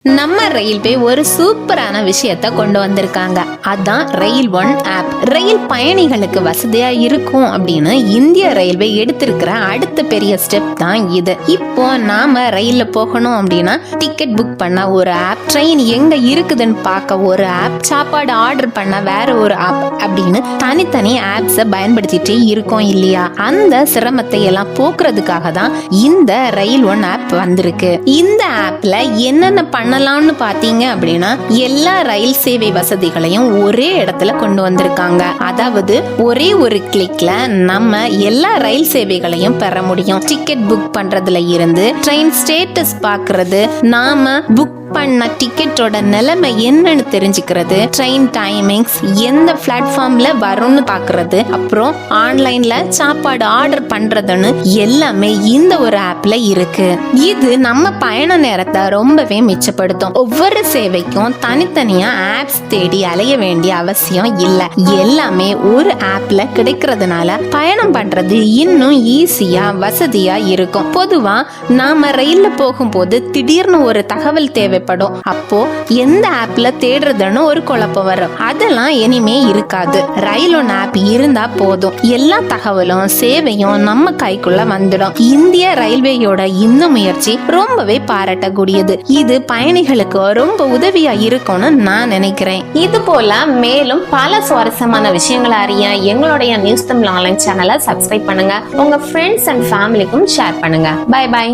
நம்ம ரயில்வே ஒரு சூப்பரான விஷயத்த கொண்டு வந்திருக்காங்க. அதான் ரயில் ஒன் ஆப். ரயில் பயணிகளுக்கு வசதியா இருக்கும் அப்படின்னு இந்திய ரயில்வே எடுத்திருக்கிற அடுத்த பெரிய ஸ்டெப் தான் இது. இப்போ நாம ரயில்ல போகணும் அப்படின்னா டிக்கெட் புக் பண்ண ஒரு ஆப், ட்ரெயின் எங்க இருக்குதுன்னு பார்க்க ஒரு ஆப், சாப்பாடு ஆர்டர் பண்ண வேற ஒரு ஆப் அப்படின்னு தனித்தனி ஆப்ஸை பயன்படுத்திட்டே இருக்கோம் இல்லையா? அந்த சிரமத்தை எல்லாம் போக்குறதுக்காக தான் இந்த ரயில் ஒன் ஆப் வந்திருக்கு. இந்த ஆப்ல என்னென்ன பண்ணலாம்னு பாத்தீங்க அப்படின்னா எல்லா ரயில் சேவை வசதிகளையும் ஒரே இடத்துல கொண்டு வந்திருக்காங்க. அதாவது ஒரே ஒரு கிளிக்ல நம்ம எல்லா ரயில் சேவைகளையும் பெற முடியும். டிக்கெட் புக் பண்றதுல இருந்து ட்ரெயின் ஸ்டேட்டஸ் பாக்குறது, நாம புக் பண்ண டிக்கெட்டோட நிலைமை என்னன்னு தெரிஞ்சுக்கிறது, ட்ரெயின் டைமிங்ஸ் எந்த பிளாட்ஃபார்ம்ல வரும்னு பாக்குறது, அப்புறம் ஆன்லைன்ல சாப்பாடு ஆர்டர் பண்றதுன்னு எல்லாமே இந்த ஒரு ஆப்ல இருக்கு. இது நம்ம பயண நேரத்தை ரொம்பவே மிச்சப்படுத்தும். ஒவ்வொரு சேவைக்கும் தனித்தனியா ஆப்ஸ் தேடி அலைய வேண்டிய அவசியம் இல்ல. எல்லாமே ஒரு ஆப்ல கிடைக்கிறதுனால பயணம் பண்றது இன்னும் ஈஸியா வசதியா இருக்கும். பொதுவா நாம ரயில்ல போகும்போது திடீர்னு ஒரு தகவல் தேவைப்படும். அப்போ எந்த ஆப்ல தேடுறதுன்னு ஒரு குழப்பம் வரும். அதெல்லாம் இனிமே இருக்காது. ரயில் ஒன் ஆப் இருந்தா போதும், எல்லா தகவலும் சேவையும் நம்ம கைக்குள்ள வந்துடும். இந்திய ரயில்வேயோட இந்த முயற்சி ரொம்பவே பாராட்டக்கூடியது. இது பயணிகளுக்கு ரொம்ப உதவியா இருக்கும்னு நான் நினைக்கிறேன். இது போல மேலும் பல சுவாரஸ்யமான விஷயங்களை அறிய எங்களுடைய நியூஸ் தமிழ் ஆன்லைன் சேனலை சப்ஸ்கிரைப் பண்ணுங்க. உங்க ஃப்ரெண்ட்ஸ் அண்ட் ஃபேமிலிக்கும் ஷேர் பண்ணுங்க. Bye by.